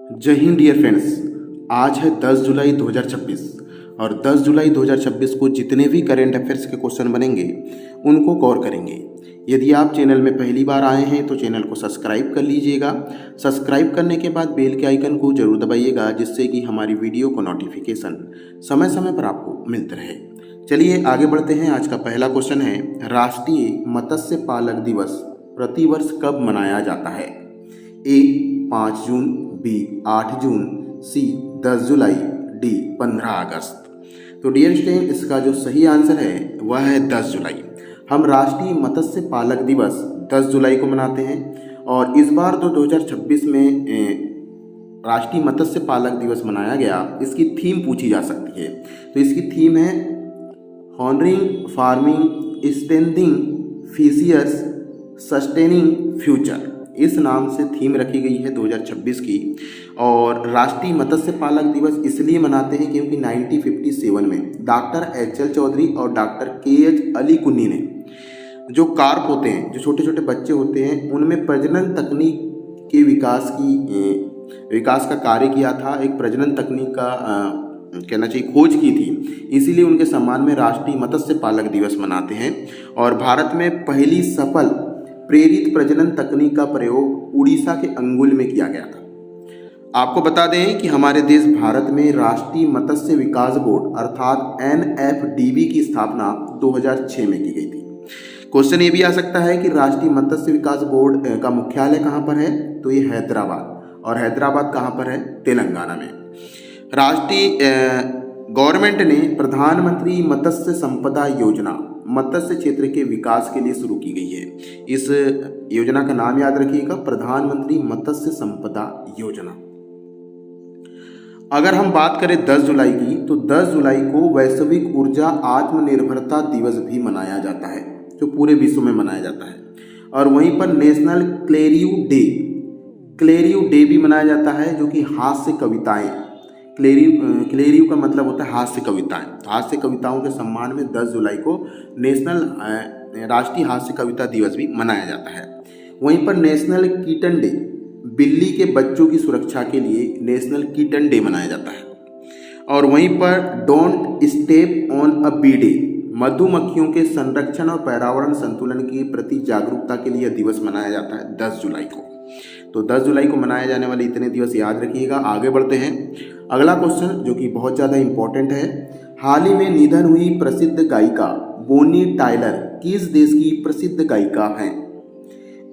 जय Hind dear friends. आज है 10 जुलाई 2026 और 10 जुलाई 2026 को जितने भी करेंट अफेयर्स के क्वेश्चन बनेंगे उनको गौर करेंगे। यदि आप चैनल में पहली बार आए हैं तो चैनल को सब्सक्राइब कर लीजिएगा। सब्सक्राइब करने के बाद बेल के आइकन को जरूर दबाइएगा, जिससे कि हमारी वीडियो को नोटिफिकेशन समय समय पर आपको मिलते रहे। चलिए आगे बढ़ते हैं। आज का पहला क्वेश्चन है, राष्ट्रीय मत्स्य पालक दिवस प्रतिवर्ष कब मनाया जाता है? ए 5 जून, बी 8 जून, सी 10 जुलाई, डी 15 अगस्त। तो डियर स्टूडेंट, इसका जो सही आंसर है वह है 10 जुलाई। हम राष्ट्रीय मत्स्य पालक दिवस 10 जुलाई को मनाते हैं और इस बार तो 2026 में राष्ट्रीय मत्स्य पालक दिवस मनाया गया। इसकी थीम पूछी जा सकती है, तो इसकी थीम है honouring farming strengthening फिशियर्स sustaining future. इस नाम से थीम रखी गई है 2026 की। और राष्ट्रीय मत्स्य पालक दिवस इसलिए मनाते हैं क्योंकि 1957 में डॉक्टर HL चौधरी और डॉक्टर KH अली कुन्नी ने जो कार्प होते हैं, जो छोटे छोटे बच्चे होते हैं, उनमें प्रजनन तकनीक के विकास का कार्य किया था। एक प्रजनन तकनीक का कहना चाहिए खोज की थी, इसीलिए उनके सम्मान में राष्ट्रीय मत्स्य पालक दिवस मनाते हैं। और भारत में पहली सफल प्रेरित प्रजनन तकनीक का प्रयोग उड़ीसा के अंगुल में किया गया था। आपको बता दें कि हमारे देश भारत में राष्ट्रीय मत्स्य विकास बोर्ड अर्थात NFDB की स्थापना 2006 में की गई थी। क्वेश्चन ये भी आ सकता है कि राष्ट्रीय मत्स्य विकास बोर्ड का मुख्यालय कहाँ पर है? तो ये हैदराबाद, और हैदराबाद कहाँ पर है? तेलंगाना में। राष्ट्रीय गवर्नमेंट ने प्रधानमंत्री मत्स्य संपदा योजना मत्स्य क्षेत्र के विकास के लिए शुरू की गई है। इस योजना का नाम याद रखिएगा, प्रधानमंत्री मत्स्य संपदा योजना। अगर हम बात करें 10 जुलाई की, तो 10 जुलाई को वैश्विक ऊर्जा आत्मनिर्भरता दिवस भी मनाया जाता है, जो पूरे विश्व में मनाया जाता है। और वहीं पर नेशनल क्लेरियो डे भी मनाया जाता है, जो कि हास्य कविताएं, क्लेरियो का मतलब होता है हास्य कविताएं। तो हास्य कविताओं के सम्मान में 10 जुलाई को नेशनल राष्ट्रीय हास्य कविता दिवस भी मनाया जाता है। वहीं पर नेशनल किटन डे, बिल्ली के बच्चों की सुरक्षा के लिए नेशनल किटन डे मनाया जाता है। और वहीं पर don't step on a bee day, मधुमक्खियों के संरक्षण और पर्यावरण संतुलन के प्रति जागरूकता के लिए दिवस मनाया जाता है 10 जुलाई को। तो 10 जुलाई को मनाए जाने वाले इतने दिवस याद रखिएगा। आगे बढ़ते हैं। अगला क्वेश्चन जो कि बहुत ज़्यादा इंपॉर्टेंट है, हाल ही में निधन हुई प्रसिद्ध गायिका बोनी टायलर किस देश की प्रसिद्ध गायिका हैं?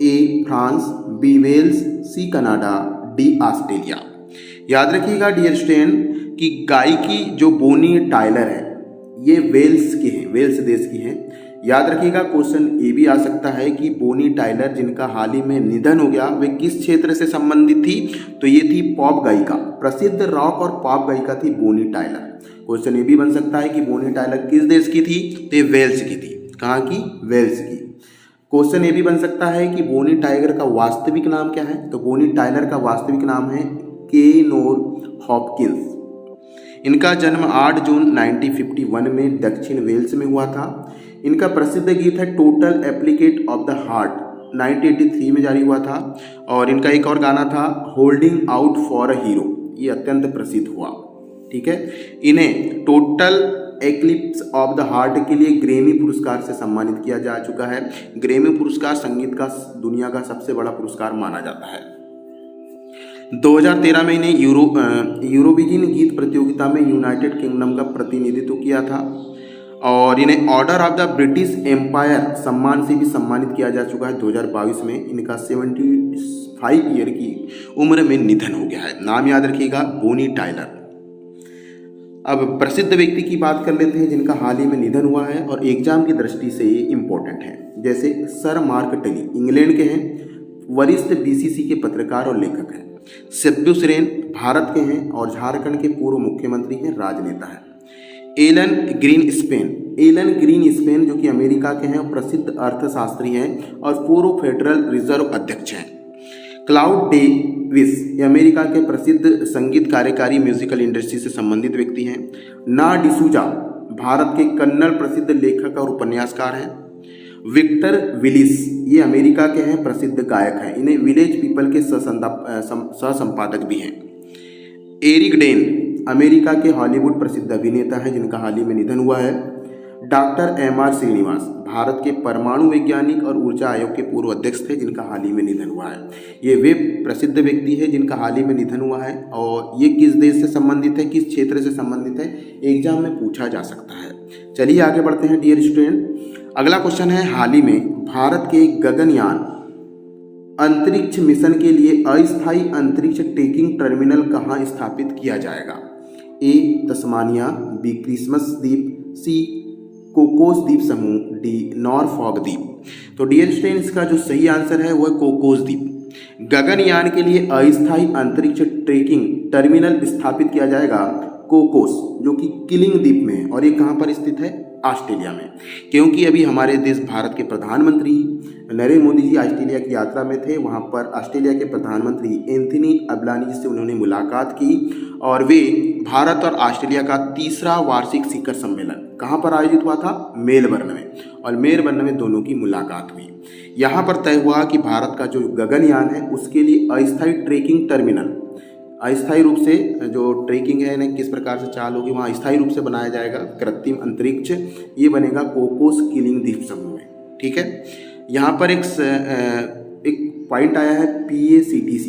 A France, B Wales, C Canada, D Australia. याद रखिएगा डियर स्टूडेंट कि गायिकी जो बोनी टायलर है ये वेल्स की है, वेल्स देश की है। याद रखिएगा क्वेश्चन ये भी आ सकता है कि बोनी टायलर जिनका हाल ही में निधन हो गया, वे किस क्षेत्र से संबंधित थी? तो ये थी पॉप गायिका, प्रसिद्ध रॉक और पॉप गायिका थी बोनी टायलर। क्वेश्चन ये भी बन सकता है कि बोनी टायलर किस देश की थी? तो ये वेल्स की थी। कहाँ की? वेल्स की। क्वेश्चन ये भी बन सकता है कि बोनी टाइगर का वास्तविक नाम क्या है? तो बोनी टायलर का वास्तविक नाम है केनोर हॉपकिंस। इनका जन्म 8 जून 1951 में दक्षिण वेल्स में हुआ था। इनका प्रसिद्ध गीत है टोटल एप्लीकेट ऑफ द हार्ट, 1983 में जारी हुआ था। और इनका एक और गाना था holding out for a hero, ये अत्यंत प्रसिद्ध हुआ। ठीक है, इन्हें total eclipse of the heart के लिए ग्रैमी पुरस्कार से सम्मानित किया जा चुका है। ग्रैमी पुरस्कार संगीत का दुनिया का सबसे बड़ा पुरस्कार माना जाता है। 2013 में इन्हें यूरोविजन गीत प्रतियोगिता में यूनाइटेड किंगडम का प्रतिनिधित्व किया था। और इन्हें Order of the British Empire सम्मान से भी सम्मानित किया जा चुका है 2022 में। इनका 75 ईयर की उम्र में निधन हो गया है। नाम याद रखिएगा, बोनी टायलर। अब प्रसिद्ध व्यक्ति की बात कर लेते हैं जिनका हाल ही में निधन हुआ है और एग्जाम की दृष्टि से ये इंपॉर्टेंट है। जैसे सर मार्क टली, इंग्लैंड के हैं, वरिष्ठ BCC के पत्रकार और लेखक हैं। शिबू सोरेन भारत के हैं और झारखंड के पूर्व मुख्यमंत्री हैं, राजनेता हैं। एलन ग्रीन स्पेन जो कि अमेरिका के हैं और प्रसिद्ध अर्थशास्त्री हैं और पूर्व फेडरल रिजर्व अध्यक्ष हैं। क्लाउड डेविस ये अमेरिका के प्रसिद्ध संगीत कार्यकारी म्यूजिकल इंडस्ट्री से संबंधित व्यक्ति हैं। ना डिसूजा भारत के कन्नड़ प्रसिद्ध लेखक और उपन्यासकार हैं। विक्टर विलिस ये अमेरिका के हैं, प्रसिद्ध गायक हैं। इन्हें विलेज पीपल के सह संपादक भी हैं। एरिक डेन अमेरिका के हॉलीवुड प्रसिद्ध अभिनेता हैं जिनका हाल ही में निधन हुआ है। Doctor MR. श्रीनिवास भारत के परमाणु वैज्ञानिक और ऊर्जा आयोग के पूर्व अध्यक्ष थे जिनका हाल ही में निधन हुआ है। ये वे प्रसिद्ध व्यक्ति है जिनका हाल ही में निधन हुआ है और ये किस देश से संबंधित है, किस क्षेत्र से संबंधित है, एग्जाम में पूछा जा सकता है। चलिए आगे बढ़ते हैं डियर स्टूडेंट। अगला क्वेश्चन है, हाल ही में भारत के गगनयान अंतरिक्ष मिशन के लिए अस्थायी अंतरिक्ष ट्रैकिंग टर्मिनल कहाँ स्थापित किया जाएगा? ए तस्मानिया, बी क्रिसमस द्वीप, सी कोकोस द्वीप समूह, डी नॉरफॉक द्वीप। तो डियर स्टूडेंट इसका जो सही आंसर है वो है कोकोस द्वीप। गगनयान के लिए अस्थायी अंतरिक्ष ट्रैकिंग टर्मिनल स्थापित किया जाएगा कोकोस, जो कि किलिंग द्वीप में है और ये कहाँ पर स्थित है? ऑस्ट्रेलिया में। क्योंकि अभी हमारे देश भारत के प्रधानमंत्री नरेंद्र मोदी जी ऑस्ट्रेलिया की यात्रा में थे। वहाँ पर ऑस्ट्रेलिया के प्रधानमंत्री एंथनी अल्बनीज़ से उन्होंने मुलाकात की और वे भारत और ऑस्ट्रेलिया का तीसरा वार्षिक शिखर सम्मेलन कहाँ पर आयोजित हुआ था? मेलबर्न में। और मेलबर्न में दोनों की मुलाकात हुई। यहाँ पर तय हुआ कि भारत का जो गगनयान है उसके लिए अस्थायी ट्रैकिंग टर्मिनल, अस्थायी रूप से जो ट्रैकिंग है ना किस प्रकार से चाल होगी वहाँ अस्थायी रूप से बनाया जाएगा कृत्रिम अंतरिक्ष, ये बनेगा कोकोस किलिंग द्वीप समूह में। ठीक है, यहाँ पर एक पॉइंट आया है PACTC।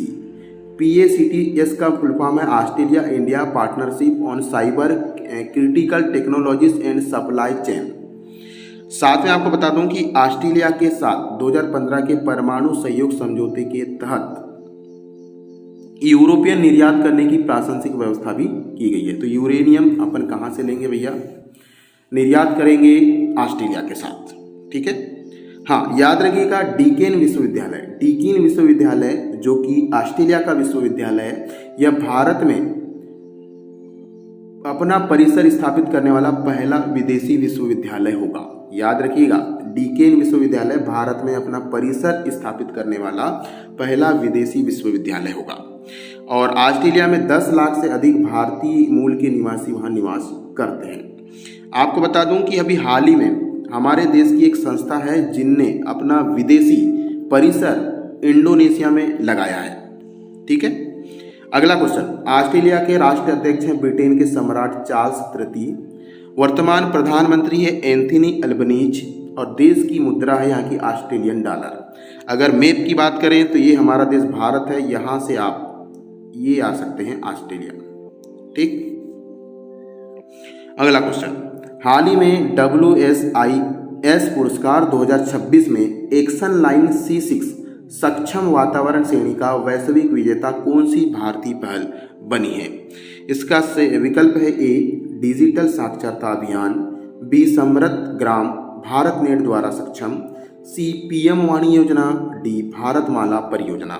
PACTS का फुल फॉर्म है Australia India partnership on cyber critical technologies and supply chain. साथ में आपको बता दूं कि ऑस्ट्रेलिया के साथ 2015 के परमाणु सहयोग समझौते के तहत यूरोपियन निर्यात करने की प्रासंगिक व्यवस्था भी की गई है। तो यूरेनियम अपन कहाँ से लेंगे भैया? निर्यात करेंगे ऑस्ट्रेलिया के साथ। ठीक है, हाँ याद रखिएगा डीकेन विश्वविद्यालय जो कि ऑस्ट्रेलिया का विश्वविद्यालय है, यह भारत में अपना परिसर स्थापित करने वाला पहला विदेशी विश्वविद्यालय होगा। याद रखिएगा डीकेन विश्वविद्यालय भारत में अपना परिसर स्थापित करने वाला पहला विदेशी विश्वविद्यालय होगा। और ऑस्ट्रेलिया में 10 लाख से अधिक भारतीय मूल के निवासी वहाँ निवास करते हैं। आपको बता दूं कि अभी हाल ही में हमारे देश की एक संस्था है जिनने अपना विदेशी परिसर इंडोनेशिया में लगाया है। ठीक है, अगला क्वेश्चन, ऑस्ट्रेलिया के राष्ट्रीय अध्यक्ष हैं ब्रिटेन के सम्राट चार्ल्स तृतीय। वर्तमान प्रधानमंत्री है एंथनी अल्बनीज और देश की मुद्रा है यहाँ की ऑस्ट्रेलियन डॉलर। अगर मैप की बात करें तो ये हमारा देश भारत है, यहाँ से आप ये आ सकते हैं ऑस्ट्रेलिया। ठीक, अगला क्वेश्चन, हाल ही में WSIS पुरस्कार 2026 में एक्शन लाइन C6 सक्षम वातावरण श्रेणी का वैश्विक विजेता कौन सी भारतीय पहल बनी है? इसका विकल्प है ए डिजिटल साक्षरता अभियान, बी समृद्ध ग्राम भारत नेट द्वारा सक्षम, सी PM वाणी योजना, डी भारतमाला परियोजना।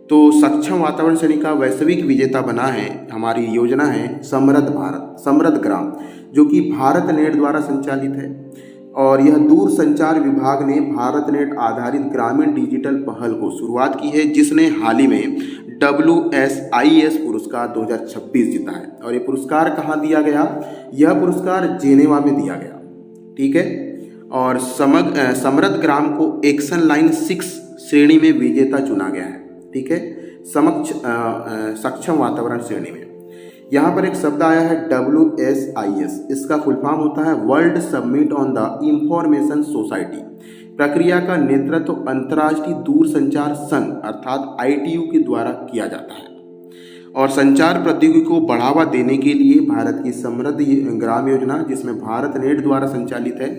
तो सक्षम वातावरण श्रेणी का वैश्विक विजेता बना है हमारी योजना है समृद्ध ग्राम, जो कि भारत नेट द्वारा संचालित है। और यह दूर संचार विभाग ने भारत नेट आधारित ग्रामीण डिजिटल पहल को शुरुआत की है, जिसने हाल ही में WSIS पुरस्कार 2026 जीता है। और ये पुरस्कार कहाँ दिया गया? यह पुरस्कार जेनेवा में दिया गया। ठीक है, और समृद्ध ग्राम को एक्शन लाइन 6 श्रेणी में विजेता चुना गया है। ठीक है, सक्षम वातावरण श्रेणी में। यहाँ पर एक शब्द आया है WSIS, इसका फुल फॉर्म होता है world summit on the information society. प्रक्रिया का नेतृत्व अंतर्राष्ट्रीय दूरसंचार संघ अर्थात ITU के द्वारा किया जाता है। और संचार प्रौद्योगिकी को बढ़ावा देने के लिए भारत की समृद्ध ग्राम योजना, जिसमें भारत नेट द्वारा संचालित है,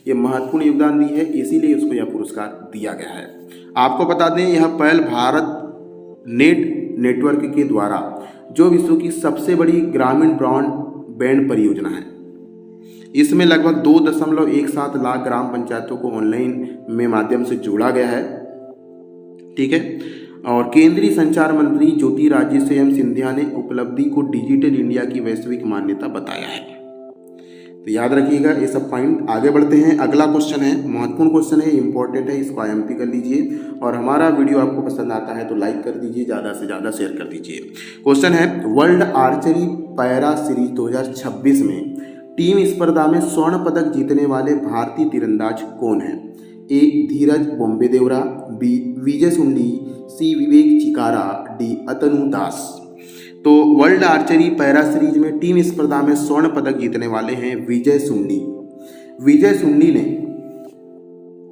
ये महत्वपूर्ण योगदान दी है, इसीलिए उसको यह पुरस्कार दिया गया है। आपको बता दें यह पहल भारत नेट नेटवर्क के द्वारा जो विश्व की सबसे बड़ी ग्रामीण ब्रॉडबैंड परियोजना है। इसमें लगभग 2.17 लाख ग्राम पंचायतों को ऑनलाइन में माध्यम से जोड़ा गया है। ठीक है, और केंद्रीय संचार मंत्री ज्योतिरादित्य सिंधिया ने उपलब्धि को डिजिटल इंडिया की वैश्विक मान्यता बताया है। तो याद रखिएगा ये सब पॉइंट। आगे बढ़ते हैं, अगला क्वेश्चन है, महत्वपूर्ण क्वेश्चन है, इंपॉर्टेंट है, इसको IMP कर लीजिए। और हमारा वीडियो आपको पसंद आता है तो लाइक कर दीजिए, ज़्यादा से ज़्यादा शेयर कर दीजिए। क्वेश्चन है, वर्ल्ड आर्चरी पैरा सीरीज 2026 में टीम स्पर्धा में स्वर्ण पदक जीतने वाले भारतीय तीरंदाज कौन है? ए धीरज बोम्बेदेवरा, बी विजय सुंडी, सी विवेक चिकारा, डी अतनु दास। तो वर्ल्ड आर्चरी पैरा सीरीज में टीम स्पर्धा में स्वर्ण पदक जीतने वाले हैं विजय सुंडी। विजय सुंडी ने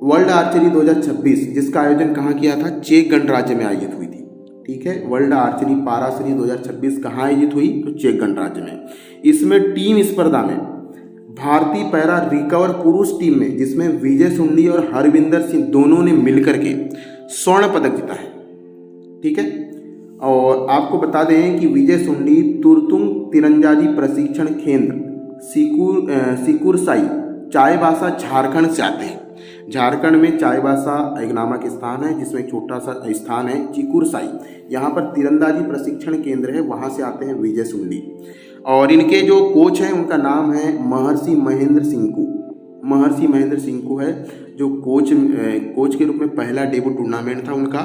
वर्ल्ड आर्चरी 2026 जिसका आयोजन कहाँ किया था, चेक गणराज्य में आयोजित हुई थी। ठीक है, वर्ल्ड आर्चरी पारा सीरीज 2026 कहाँ आयोजित हुई, तो चेक गणराज्य में। इसमें टीम स्पर्धा में भारतीय पैरा रिकवर पुरुष टीम में, जिसमें विजय सुंडी और हरविंदर सिंह दोनों ने मिलकर के स्वर्ण पदक जीता है। ठीक है, और आपको बता दें कि विजय सुंडी तुरतुंग तीरंदाजी प्रशिक्षण केंद्र सिकुरसाई चाईबासा झारखंड से आते हैं। झारखंड में चाईबासा एक नामक स्थान है, जिसमें एक छोटा सा स्थान है चिकुरसाई, यहाँ पर तीरंदाजी प्रशिक्षण केंद्र है, वहाँ से आते हैं विजय सुंडी। और इनके जो कोच हैं उनका नाम है महर्षि महेंद्र सिंकू। महर्षि महेंद्र सिंकू है जो कोच के रूप में पहला डेब्यू टूर्नामेंट था उनका।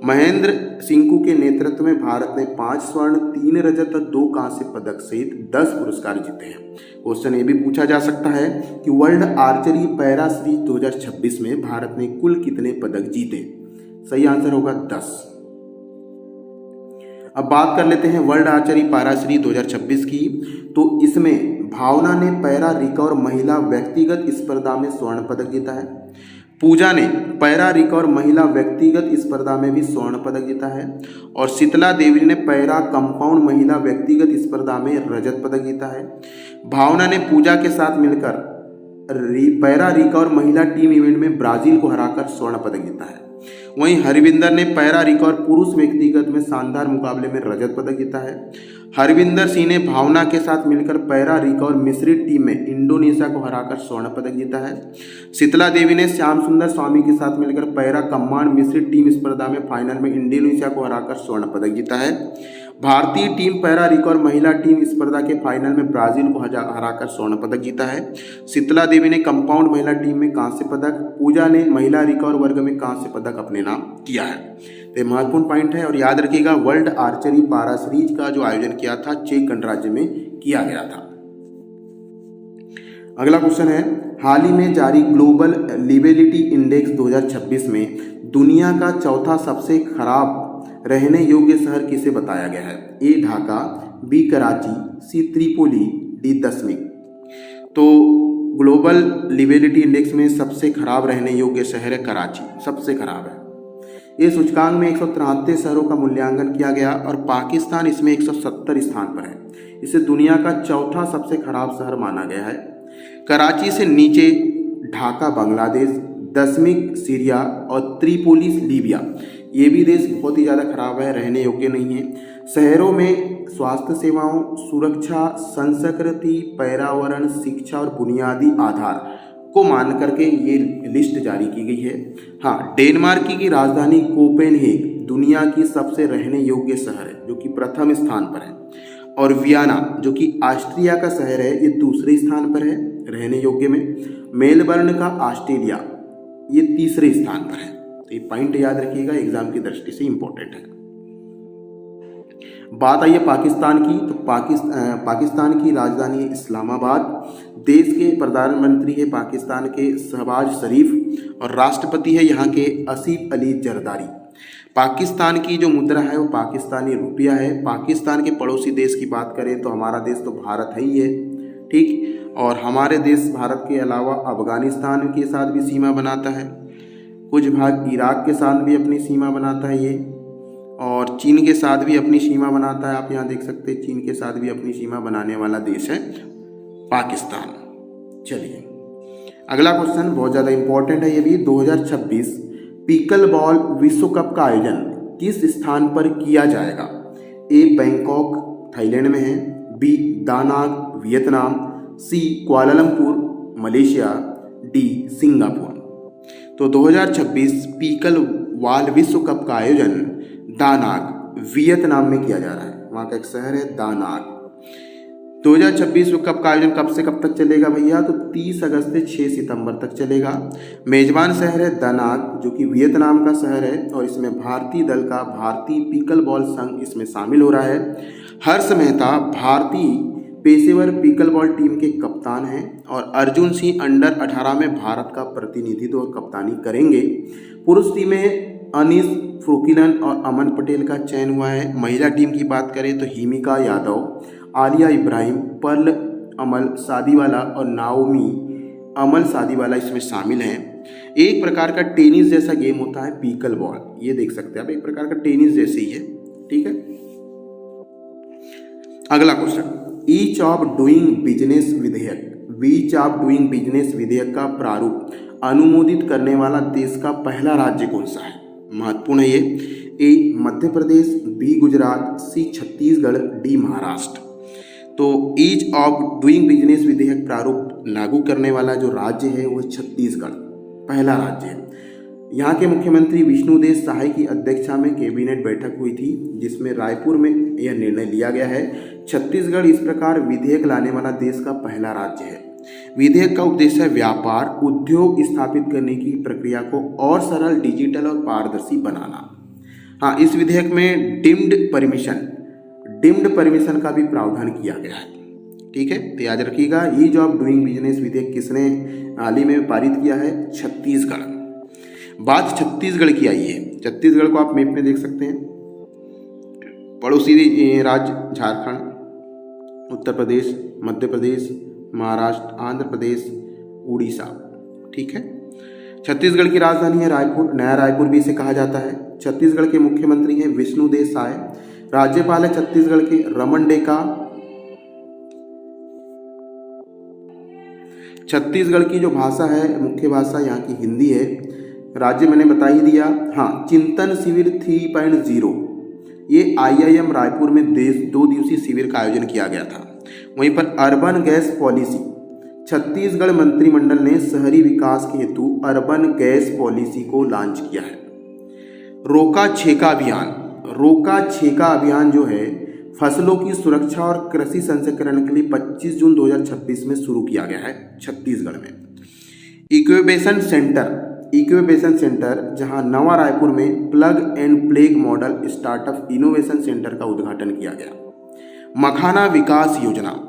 महेंद्र सिंकू के नेतृत्व में भारत ने 5 स्वर्ण 3 रजत और 2 कांस्य पदक सहित 10 पुरस्कार जीते हैं। क्वेश्चन ये भी पूछा जा सकता है कि वर्ल्ड आर्चरी पैरा सीरीज 2026 में भारत ने कुल कितने पदक जीते। सही आंसर होगा 10। अब बात कर लेते हैं वर्ल्ड आर्चरी पैरा सीरीज 2026 की। तो इसमें भावना ने पैरा रिकवर महिला व्यक्तिगत स्पर्धा में स्वर्ण पदक जीता है। पूजा ने पैरा रिकवर महिला व्यक्तिगत स्पर्धा में भी स्वर्ण पदक जीता है। और शीतला देवी ने पैरा कंपाउंड महिला व्यक्तिगत स्पर्धा में रजत पदक जीता है। भावना ने पूजा के साथ मिलकर पैरा रिकवर महिला टीम इवेंट में ब्राजील को हराकर स्वर्ण पदक जीता है। वहीं हरविंदर ने पैरा रिकवर पुरुष व्यक्तिगत में शानदार मुकाबले में रजत पदक जीता है। हरविंदर सिंह ने भावना के साथ मिलकर पैरा रिकवर मिश्रित टीम में इंडोनेशिया को हराकर स्वर्ण पदक जीता है। शीतला देवी ने श्याम सुंदर स्वामी के साथ मिलकर पैरा कम्बाइंड मिश्रित टीम स्पर्धा में फाइनल में इंडोनेशिया को हराकर स्वर्ण पदक जीता है। भारतीय टीम पैरा रिकवर महिला टीम स्पर्धा के फाइनल में ब्राजील को हराकर स्वर्ण पदक जीता है। शीतला देवी ने कंपाउंड महिला टीम में कांस्य पदक, पूजा ने महिला रिकवर वर्ग में कांस्य पदक अपने नाम किया है। तो महत्वपूर्ण पॉइंट है और याद रखिएगा वर्ल्ड आर्चरी पैरा सीरीज का जो आयोजन किया था चेक गणराज्य में किया गया था। अगला क्वेश्चन है, हाल ही में जारी ग्लोबल लिवेबिलिटी इंडेक्स 2026 में दुनिया का चौथा सबसे खराब रहने योग्य शहर किसे बताया गया है। ए ढाका, बी कराची, सी त्रिपोली, डी दसमिक। तो ग्लोबल लिवेबिलिटी इंडेक्स में सबसे खराब रहने योग्य शहर है कराची, सबसे खराब है। ये सूचकांक में 173 शहरों का मूल्यांकन किया गया और पाकिस्तान इसमें 170 स्थान पर है। इसे दुनिया का चौथा सबसे खराब शहर माना गया है। कराची से नीचे ढाका बांग्लादेश, दसमिक सीरिया और त्रिपोली लीबिया, ये भी देश बहुत ही ज़्यादा खराब है, रहने योग्य नहीं है। शहरों में स्वास्थ्य सेवाओं, सुरक्षा, संस्कृति, पर्यावरण, शिक्षा और बुनियादी आधार को मान करके ये लिस्ट जारी की गई है। हाँ, डेनमार्क की राजधानी कोपेनहेग दुनिया की सबसे रहने योग्य शहर है, जो कि प्रथम स्थान पर है। और वियना जो कि ऑस्ट्रिया का शहर है, ये दूसरे स्थान पर है रहने योग्य में। मेलबर्न का ऑस्ट्रेलिया, ये तीसरे स्थान पर है। तो ये पॉइंट याद रखिएगा, एग्जाम की दृष्टि से इंपॉर्टेंट है। बात आई है पाकिस्तान की। तो पाकिस्तान की राजधानी है इस्लामाबाद। देश के प्रधानमंत्री है पाकिस्तान के शहबाज शरीफ और राष्ट्रपति है यहाँ के आसिफ अली जरदारी। पाकिस्तान की जो मुद्रा है वो पाकिस्तानी रुपया है। पाकिस्तान के पड़ोसी देश की बात करें तो हमारा देश तो भारत है ही है, ठीक। और हमारे देश भारत के अलावा अफगानिस्तान के साथ भी सीमा बनाता है, कुछ भाग इराक के साथ भी अपनी सीमा बनाता है ये, और चीन के साथ भी अपनी सीमा बनाता है। आप यहाँ देख सकते हैं चीन के साथ भी अपनी सीमा बनाने वाला देश है पाकिस्तान। चलिए अगला क्वेश्चन बहुत ज़्यादा इंपॉर्टेंट है ये भी। 2026 पिकल बॉल विश्व कप का आयोजन किस स्थान पर किया जाएगा। ए बैंकॉक थाईलैंड में है, बी दानांग वियतनाम, सी कुआलालंपुर मलेशिया, डी सिंगापुर। तो 2026 पिकल बॉल विश्व कप का आयोजन दानांग वियतनाम में किया जा रहा है। वहाँ का एक शहर है दानांग। 2026 विश्व कप का आयोजन कब से कब तक चलेगा भैया, तो 30 अगस्त से 6 सितंबर तक चलेगा। मेजबान शहर है दानांग जो कि वियतनाम का शहर है, और इसमें भारतीय दल का भारतीय पिकल बॉल संघ इसमें शामिल हो रहा है। हर्ष मेहता भारतीय पेशेवर पिकल बॉल टीम के कप्तान हैं, और अर्जुन सिंह अंडर 18 में भारत का प्रतिनिधित्व और कप्तानी करेंगे। पुरुष टीम में अनीस फ्रोकिनन और अमन पटेल का चयन हुआ है। महिला टीम की बात करें तो हिमिका यादव, आलिया इब्राहिम, पर्ल अमल सादीवाला और नाओमी अमल सादीवाला इसमें शामिल हैं। एक प्रकार का टेनिस जैसा गेम होता है पीकल बॉल, ये देख सकते हैं आप, एक प्रकार का टेनिस जैसे ही है। ठीक है, अगला question, each of doing business विधेयक, ईच ऑफ डूइंग बिजनेस विधेयक का प्रारूप अनुमोदित करने वाला देश का पहला राज्य कौन सा है? महत्वपूर्ण है ये। ए मध्य प्रदेश, बी गुजरात, सी छत्तीसगढ़, डी महाराष्ट्र। तो ईच ऑफ डूइंग बिजनेस विधेयक प्रारूप लागू करने वाला जो राज्य है वो छत्तीसगढ़ पहला राज्य है। यहाँ के मुख्यमंत्री विष्णुदेव साय की अध्यक्षता में कैबिनेट बैठक हुई थी, जिसमें रायपुर में यह निर्णय लिया गया है। छत्तीसगढ़ इस प्रकार विधेयक लाने वाला देश का पहला राज्य है। विधेयक का उद्देश्य है व्यापार उद्योग स्थापित करने की प्रक्रिया को और सरल, डिजिटल और पारदर्शी बनाना। हाँ, इस विधेयक में डिम्ड परमिशन का भी प्रावधान किया गया है। ठीक है, तो याद रखिएगा, ईज ऑफ डूइंग बिजनेस विधेयक किसने हाल ही में पारित किया है? छत्तीसगढ़। बात छत्तीसगढ़ की आई है। छत्तीसगढ़ को आप मैप में देख सकते हैं। पड़ोसी राज्य झारखंड, उत्तर प्रदेश, मध्य प्रदेश, महाराष्ट्र, आंध्र प्रदेश, उड़ीसा। ठीक है, छत्तीसगढ़ की राजधानी है रायपुर, नया रायपुर भी इसे कहा जाता है। छत्तीसगढ़ के मुख्यमंत्री हैं विष्णुदेव साय। राज्यपाल है छत्तीसगढ़ के रमन डेका। छत्तीसगढ़ की जो भाषा है, मुख्य भाषा यहाँ की हिंदी है। राज्य मैंने बता ही दिया। हाँ, चिंतन शिविर 3.0 ये IIM रायपुर में 2 दिवसीय शिविर का आयोजन किया गया था। वहीं पर अर्बन गैस पॉलिसी, छत्तीसगढ़ मंत्रिमंडल ने शहरी विकास के हेतु अर्बन गैस पॉलिसी को लॉन्च किया है। रोका छेका अभियान जो है फसलों की सुरक्षा और कृषि संस्करण के लिए 25 जून 2026 में शुरू किया गया है छत्तीसगढ़ में। इक्यूबेशन सेंटर जहां नवा रायपुर में plug and play model startup innovation centre का उद्घाटन किया गया। मखाना विकास योजना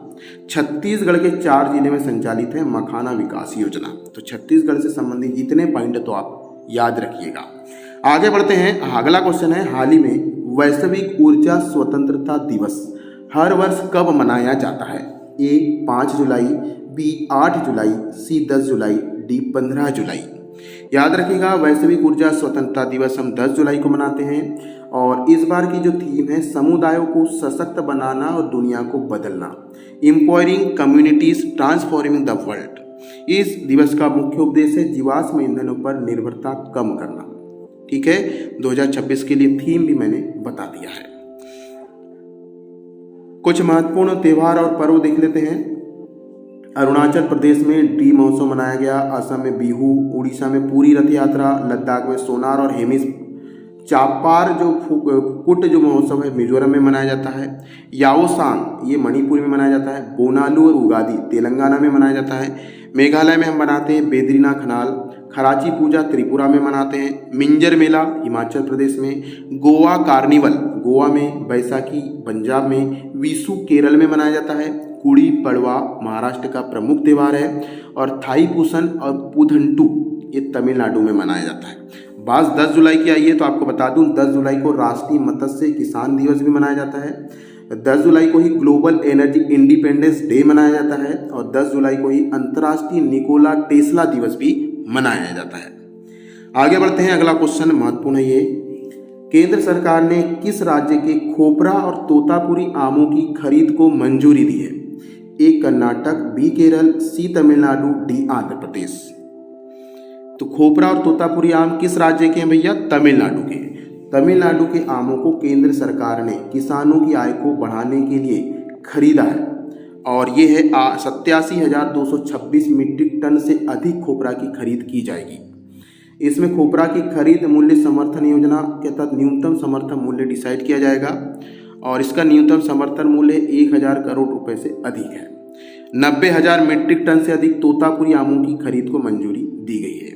छत्तीसगढ़ के 4 जिले में संचालित है। मखाना विकास योजना, तो छत्तीसगढ़ से संबंधित जितने पॉइंट तो आप याद रखिएगा। आगे बढ़ते हैं। अगला क्वेश्चन है, हाल ही में वैश्विक ऊर्जा स्वतंत्रता दिवस हर वर्ष कब मनाया जाता है? ए 5 जुलाई, बी 8 जुलाई, सी 10 जुलाई, डी 15 जुलाई। याद रखिएगा, वैश्विक ऊर्जा स्वतंत्रता दिवस हम 10 जुलाई को मनाते हैं। और इस बार की जो थीम है, समुदायों को सशक्त बनाना और दुनिया को बदलना, empowering communities transforming the world. इस दिवस का मुख्य उद्देश्य है जीवाश्म ईंधनों पर निर्भरता कम करना। ठीक है, 2026 के लिए थीम भी मैंने बता दिया है। कुछ महत्वपूर्ण त्योहार और पर्व देख लेते हैं। अरुणाचल प्रदेश में डी महोत्सव मनाया गया, असम में बिहू, उड़ीसा में पूरी रथ यात्रा, लद्दाख में सोनार और हेमिस चापार जो कुट जो महोत्सव है मिजोरम में मनाया जाता है। याओसांग ये मणिपुर में मनाया जाता है। बोनालू और उगादी तेलंगाना में मनाया जाता है। मेघालय में हम मनाते हैं बेदरीना खनाल। खराची पूजा त्रिपुरा में मनाते हैं। मिंजर मेला हिमाचल प्रदेश में। गोवा कार्निवल गोवा में। बैसाखी पंजाब में। विशु केरल में मनाया जाता है। गुड़ी पड़वा महाराष्ट्र का प्रमुख त्योहार है। और थाईपुसम और पुथंडू ये तमिलनाडु में मनाया जाता है। बात 10 जुलाई की आई है, तो आपको बता दूं 10 जुलाई को राष्ट्रीय मत्स्य किसान दिवस भी मनाया जाता है। 10 जुलाई को ही ग्लोबल एनर्जी इंडिपेंडेंस डे मनाया जाता है। और 10 जुलाई को ही अंतर्राष्ट्रीय निकोला टेस्ला दिवस भी मनाया जाता है। आगे बढ़ते हैं। अगला क्वेश्चन महत्वपूर्ण है ये, केंद्र सरकार ने किस राज्य के खोपरा और तोतापुरी आमों की खरीद को मंजूरी दी है? A Karnataka, B Kerala, C Tamil Nadu, D Andhra Pradesh. तो खोपरा और तोतापुरी आम किस राज्य के हैं भैया? तमिलनाडु के। तमिलनाडु के आमों को केंद्र सरकार ने किसानों की आय को बढ़ाने के लिए खरीदा है। और ये है 87,226 मीट्रिक टन से अधिक खोपरा की खरीद की जाएगी। इसमें खोपरा की खरीद मूल्य समर्थन योजना के तहत न्यूनतम समर्थन मूल्य डिसाइड किया जाएगा। और इसका न्यूनतम समर्थन मूल्य 1,000 करोड़ रुपए से अधिक है। 90,000 मीट्रिक टन से अधिक तोतापुरी आमों की खरीद को मंजूरी दी गई है।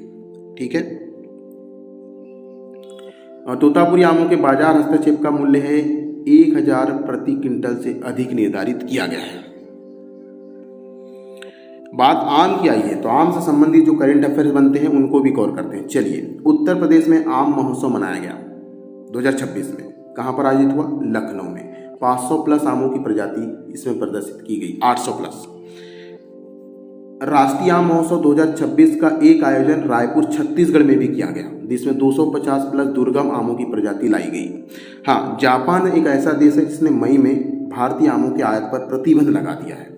ठीक है, और तोतापुरी आमों के बाजार हस्तक्षेप का मूल्य है 1,000 प्रति क्विंटल से अधिक निर्धारित किया गया है। बात आम की आई है तो आम से संबंधित जो करंट अफेयर्स बनते हैं उनको भी कवर करते हैं। चलिए, उत्तर प्रदेश में आम महोत्सव मनाया गया 2026 में। कहाँ पर आयोजित हुआ? लखनऊ में। 500 प्लस आमों की प्रजाति इसमें प्रदर्शित की गई, 800 प्लस। राष्ट्रीय आम महोत्सव 2026 का एक आयोजन रायपुर छत्तीसगढ़ में भी किया गया, जिसमें 250 प्लस दुर्गम आमों की प्रजाति लाई गई। हाँ, जापान एक ऐसा देश है जिसने मई में भारतीय आमों के आयात पर प्रतिबंध लगा दिया है।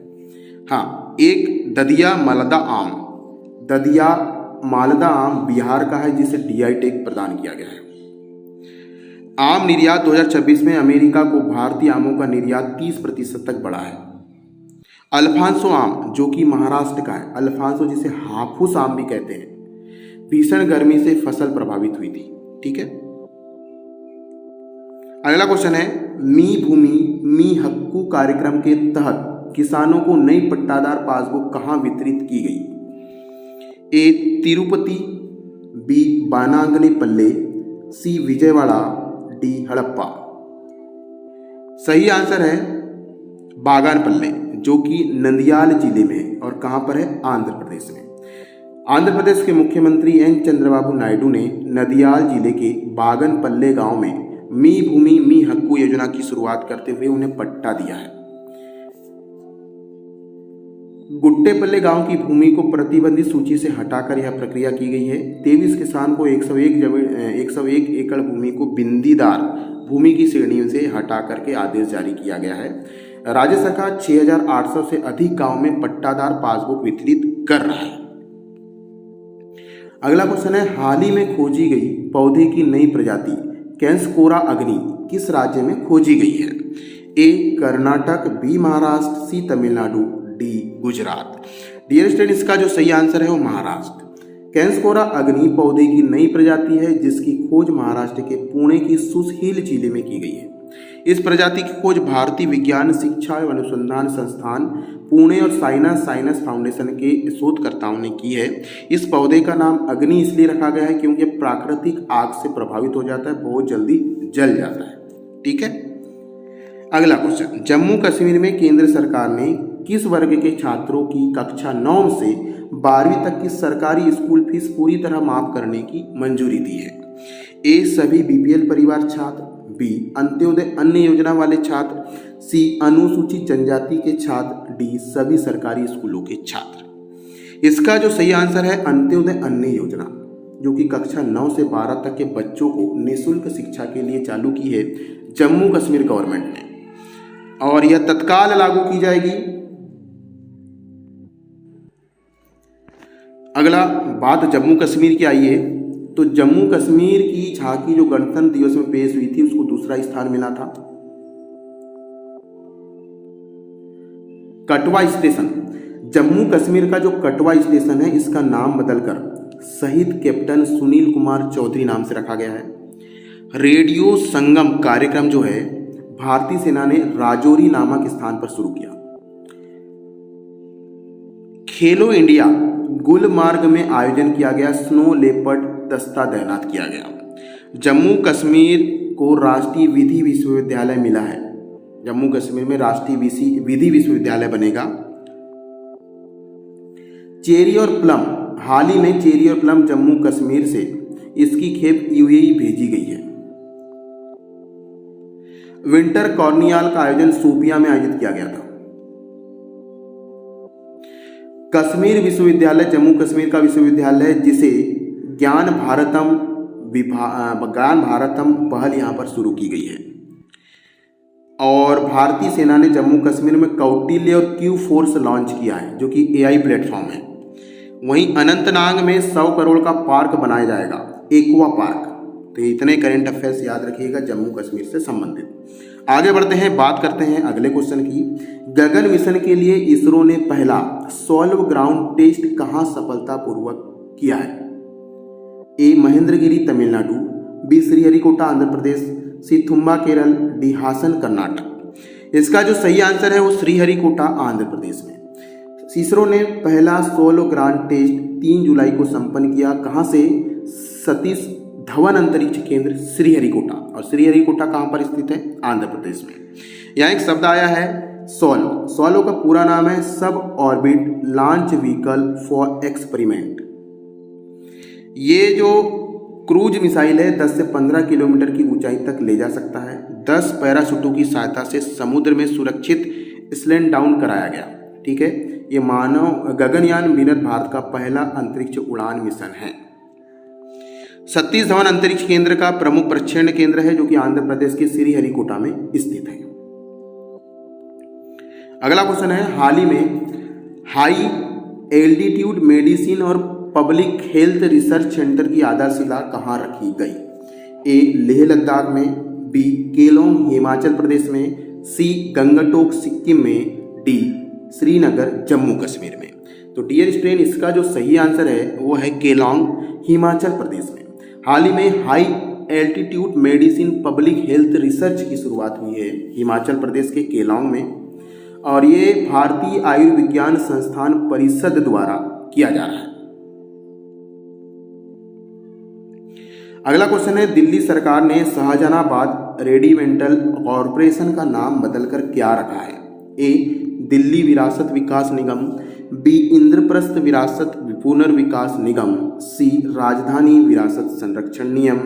हाँ, एक ददिया मालदा आम बिहार का है, जिसे DI टैग प्रदान किया गया है। आम निर्यात 2026 में अमेरिका को भारतीय आमों का निर्यात 30% तक बढ़ा है। अल्फांसो आम, जो कि महाराष्ट्र का है, अल्फांसो जिसे हाफूस आम भी कहते हैं, भीषण गर्मी से फसल प्रभावित हुई थी। ठीक है, अगला क्वेश्चन है, मी भूमि मी हक्कू कार्यक्रम के तहत किसानों को नई पट्टादार पासबुक कहाँ वितरित की गई? ए तिरुपति, बी बानागनेपल्ले, सी विजयवाड़ा, डी हड़प्पा। सही आंसर है बागानपल्ले, जो कि नंदियाल जिले में है और कहाँ पर है? आंध्र प्रदेश में। आंध्र प्रदेश के मुख्यमंत्री एन चंद्रबाबू नायडू ने नदियाल जिले के बागनपल्ले गांव में मी भूमि मी हक्कू योजना की शुरुआत करते हुए उन्हें पट्टा दिया है। गुट्टेपल्ले गांव की भूमि को प्रतिबंधित सूची से हटाकर यह प्रक्रिया की गई है। 23 किसान को 101 एकड़ भूमि को बिंदीदार भूमि की श्रेणी से हटा करके आदेश जारी किया गया है। राज्य सरकार 6,800 से अधिक गांव में पट्टादार पासबुक वितरित कर रहा है। अगला क्वेश्चन है, हाल ही में खोजी गई पौधे की नई प्रजाति कैंसकोरा अग्नि किस राज्य में खोजी गई है? A Karnataka, B Maharashtra, C Tamil Nadu, D Gujarat. Dear student, इसका जो सही आंसर है वो महाराष्ट्र। कैंसकोरा अग्नि पौधे की नई प्रजाति है जिसकी खोज महाराष्ट्र के पुणे की सुसहील जिले में की गई है। इस प्रजाति की खोज भारतीय विज्ञान शिक्षा एवं अनुसंधान संस्थान पुणे और साइनस फाउंडेशन के शोधकर्ताओं ने की है। इस पौधे का नाम अग्नि इसलिए रखा गया है क्योंकि प्राकृतिक आग से प्रभावित हो जाता है, बहुत जल्दी जल जाता है। ठीक है, अगला क्वेश्चन, जम्मू कश्मीर में केंद्र सरकार ने किस वर्ग के छात्रों की कक्षा 9 से 12वीं तक की सरकारी स्कूल फीस पूरी तरह माफ करने की मंजूरी दी है? ए सभी BPL परिवार छात्र, बी अंत्योदय अन्य योजना वाले छात्र, सी अनुसूचित जनजाति के छात्र, डी सभी सरकारी स्कूलों के छात्र। इसका जो सही आंसर है अंत्योदय अन्य योजना, जो कि कक्षा 9 से 12 तक के बच्चों को निःशुल्क शिक्षा के लिए चालू की है जम्मू कश्मीर गवर्नमेंट ने, और यह तत्काल लागू की जाएगी। अगला बात जम्मू कश्मीर की आई है, तो जम्मू कश्मीर की झांकी जो गणतंत्र दिवस में पेश हुई थी उसको दूसरा स्थान मिला था। कटवा स्टेशन, जम्मू कश्मीर का जो कटवा स्टेशन है इसका नाम बदलकर शहीद कैप्टन सुनील कुमार चौधरी नाम से रखा गया है। रेडियो संगम कार्यक्रम जो है भारतीय सेना ने राजौरी नामक स्थान पर शुरू किया। खेलो इंडिया गुलमार्ग में आयोजन किया गया, स्नो लेपर्ड दस्ता तैनात किया गया। जम्मू कश्मीर को राष्ट्रीय विधि विश्वविद्यालय मिला है। जम्मू कश्मीर में राष्ट्रीय विधि विश्वविद्यालय बनेगा। चेरी और प्लम, हाल ही में चेरी और प्लम जम्मू कश्मीर से इसकी खेप UAE भेजी गई है। विंटर कॉर्नियाल का आयोजन सोपिया में आयोजित किया गया था। कश्मीर विश्वविद्यालय जम्मू कश्मीर का विश्वविद्यालय है जिसे ज्ञान भारतम पहल यहाँ पर शुरू की गई है। और भारतीय सेना ने जम्मू कश्मीर में कौटिल्य और क्यू फोर्स लॉन्च किया है जो कि AI प्लेटफॉर्म है। वहीं अनंतनाग में 100 करोड़ का पार्क बनाया जाएगा, एक्वा पार्क। तो इतने करंट अफेयर्स याद रखिएगा जम्मू कश्मीर से संबंधित। आगे बढ़ते हैं, बात करते हैं अगले क्वेश्चन की। गगन मिशन के लिए इसरो ने पहला सॉल्व ग्राउंड टेस्ट कहाँ सफलतापूर्वक किया है? ए महेंद्रगिरी तमिलनाडु, बी श्रीहरिकोटा आंध्र प्रदेश, सी थुम्बा केरल, डी हासन कर्नाटक। इसका जो सही आंसर है वो श्रीहरिकोटा आंध्र प्रदेश में। इसरो ने पहला सोलो ग्रांड टेस्ट 3 जुलाई को संपन्न किया। कहाँ से? सतीश धवन अंतरिक्ष केंद्र श्रीहरिकोटा, और श्रीहरिकोटा कहाँ पर स्थित है? आंध्र प्रदेश में। यहाँ एक शब्द आया है सोलो का पूरा नाम है सब orbit launch vehicle for experiment. ये जो क्रूज मिसाइल है 10 से 15 किलोमीटर की ऊंचाई तक ले जा सकता है। 10 पैराशूटों की सहायता से समुद्र में सुरक्षित स्लैंड डाउन कराया गया। ठीक है, ये मानव गगनयान मिशन भारत का पहला अंतरिक्ष उड़ान मिशन है। सतीश धवन अंतरिक्ष केंद्र का प्रमुख प्रक्षेपण केंद्र है जो कि आंध्र प्रदेश के श्रीहरिकोटा में स्थित है। अगला क्वेश्चन है, हाल ही में हाई एल्टीट्यूड मेडिसिन और पब्लिक हेल्थ रिसर्च सेंटर की आधारशिला कहाँ रखी गई? ए लेह लद्दाख में, बी केलोंग हिमाचल प्रदेश में, सी गंगटोक सिक्किम में, डी श्रीनगर जम्मू कश्मीर में। तो डियर स्टूडेंट, इसका जो सही आंसर है वो है केलोंग हिमाचल प्रदेश में। हाल ही में high altitude medicine public health research की शुरुआत हुई है हिमाचल प्रदेश के केलोंग में, और ये भारतीय आयुर्विज्ञान संस्थान परिषद द्वारा किया जा रहा है। अगला क्वेश्चन है, दिल्ली सरकार ने शाहजहानाबाद रेजिमेंटल कॉरपोरेशन का नाम बदलकर क्या रखा है? ए दिल्ली विरासत विकास निगम, बी इंद्रप्रस्थ विरासत पुनर्विकास निगम, सी राजधानी विरासत संरक्षण नियम,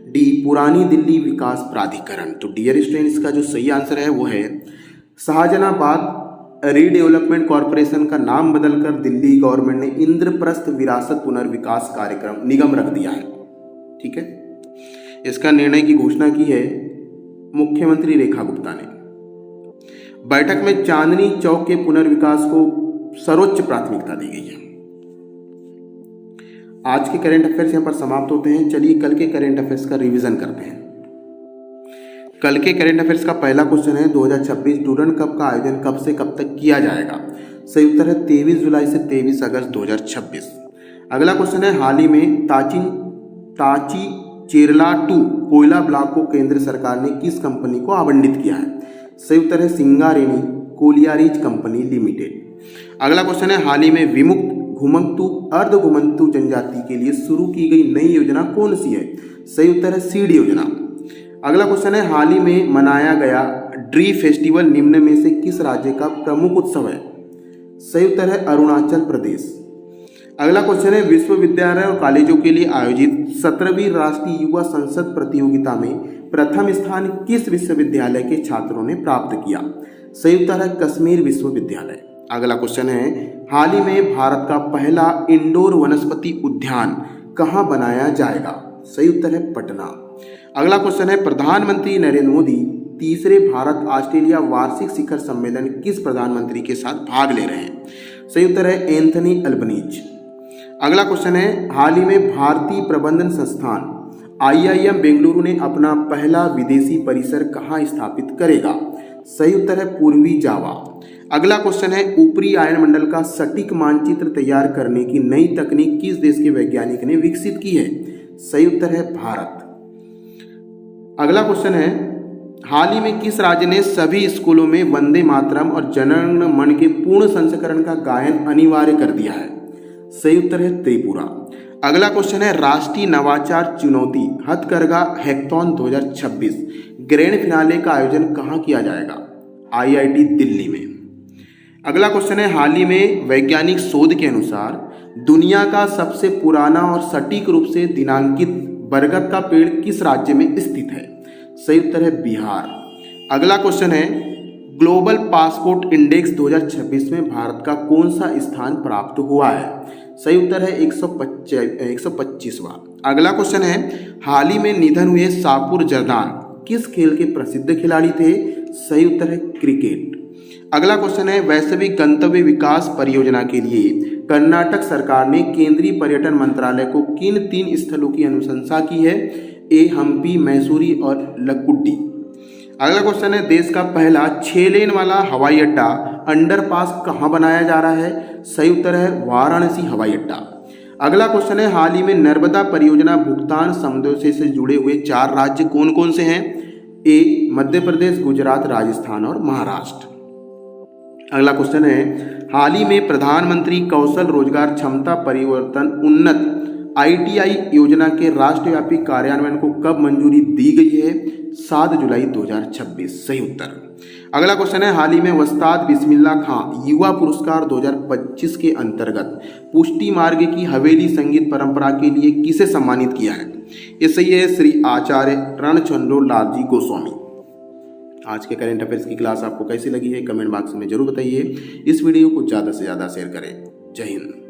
डी पुरानी दिल्ली विकास प्राधिकरण। तो डियर स्टूडेंट, इसका जो सही आंसर है वो है शाहजहानाबाद रीडेवलपमेंट कॉरपोरेशन का नाम बदलकर दिल्ली गवर्नमेंट ने इंद्रप्रस्थ विरासत पुनर्विकास कार्यक्रम निगम रख दिया है। ठीक है, इसका निर्णय की घोषणा की है मुख्यमंत्री रेखा गुप्ता ने। बैठक में चांदनी चौक के पुनर्विकास को सर्वोच्च प्राथमिकता दी गई है। आज के करंट अफेयर्स यहाँ पर समाप्त होते हैं। चलिए कल के करंट अफेयर्स का रिवीजन करते हैं। कल के करंट अफेयर्स का पहला क्वेश्चन है, 2026 डूरंड कप का आयोजन कब से कब तक किया जाएगा? सही उत्तर है 23 जुलाई से 23 अगस्त 2026। अगला क्वेश्चन है, हाल ही में ताची चेरला 2 कोयला ब्लॉक को केंद्र सरकार ने किस कंपनी को आवंटित किया है? सही उत्तर है सिंगारेनी कोलियारीज कंपनी लिमिटेड। अगला क्वेश्चन है, हाल ही में विमुक्त घुमंतु अर्ध घुमंतु जनजाति के लिए शुरू की गई नई योजना कौन सी है? सही उत्तर है सीड योजना। अगला क्वेश्चन है, हाल ही में मनाया गया ड्री फेस्टिवल निम्न में से किस राज्य का प्रमुख उत्सव है? सही उत्तर है अरुणाचल प्रदेश। अगला क्वेश्चन है, विश्वविद्यालय और कॉलेजों के लिए आयोजित 17वीं राष्ट्रीय युवा संसद प्रतियोगिता में प्रथम स्थान किस विश्वविद्यालय के छात्रों ने प्राप्त किया? सही उत्तर है कश्मीर विश्वविद्यालय। अगला क्वेश्चन है, हाल ही में भारत का पहला इंडोर वनस्पति उद्यान कहाँ बनाया जाएगा? सही उत्तर है पटना। अगला क्वेश्चन है, प्रधानमंत्री नरेंद्र मोदी तीसरे भारत ऑस्ट्रेलिया वार्षिक शिखर सम्मेलन किस प्रधानमंत्री के साथ भाग ले रहे हैं? सही उत्तर है एंथनी अल्बनीज। अगला क्वेश्चन है, हाल ही में भारतीय प्रबंधन संस्थान IIM बेंगलुरु ने अपना पहला विदेशी परिसर कहाँ स्थापित करेगा? सही उत्तर है पूर्वी जावा। अगला क्वेश्चन है, ऊपरी आयनमंडल का सटीक मानचित्र तैयार करने की नई तकनीक किस देश के वैज्ञानिक ने विकसित की है? सही उत्तर है भारत। अगला क्वेश्चन है, हाल ही में किस राज्य ने सभी स्कूलों में वंदे मातरम और जनगण मन के पूर्ण संस्करण का गायन अनिवार्य कर दिया है? सही उत्तर है त्रिपुरा। अगला क्वेश्चन है, राष्ट्रीय नवाचार चुनौती हथकरघा हैकाथॉन 2026 ग्रैंड फिनाले का आयोजन कहाँ किया जाएगा? IIT दिल्ली में। अगला क्वेश्चन है, हाल ही में वैज्ञानिक शोध के अनुसार दुनिया का सबसे पुराना और सटीक रूप से दिनांकित बरगद का पेड़ किस राज्य में स्थित है? सही उत्तर है बिहार। अगला क्वेश्चन है, ग्लोबल पासपोर्ट इंडेक्स 2026 में भारत का कौन सा स्थान प्राप्त हुआ है? सही उत्तर है 125वां। अगला क्वेश्चन है, हाल ही में निधन हुए शाहपुर जरदान किस खेल के प्रसिद्ध खिलाड़ी थे? सही उत्तर है क्रिकेट। अगला क्वेश्चन है, वैश्विक गंतव्य विकास परियोजना के लिए कर्नाटक सरकार ने केंद्रीय पर्यटन मंत्रालय को किन 3 स्थलों की अनुशंसा की है? ए हम्पी, मैसूरी और लकुड्डी। अगला क्वेश्चन है, देश का पहला 6 लेन वाला हवाई अड्डा अंडरपास कहाँ बनाया जा रहा है? सही उत्तर है वाराणसी हवाई अड्डा। अगला क्वेश्चन है, हाल ही में नर्मदा परियोजना भुगतान समझौते से जुड़े हुए 4 राज्य कौन कौन से हैं? ए मध्य प्रदेश, गुजरात, राजस्थान और महाराष्ट्र। अगला क्वेश्चन है, हाल ही में प्रधानमंत्री कौशल रोजगार क्षमता परिवर्तन उन्नत ITI योजना के राष्ट्रव्यापी कार्यान्वयन को कब मंजूरी दी गई है? 7 जुलाई 2026। सही उत्तर। अगला क्वेश्चन है, हाल ही में उस्ताद बिस्मिल्लाह खां युवा पुरस्कार 2025 के अंतर्गत पुष्टि मार्ग की हवेली संगीत परंपरा के लिए किसे सम्मानित किया है? ये सही है, श्री आचार्य रणचंद्र लाल जी गोस्वामी। आज के करंट अफेयर्स की क्लास आपको कैसी लगी है कमेंट बॉक्स में जरूर बताइए। इस वीडियो को ज़्यादा से ज़्यादा शेयर करें। जय हिंद।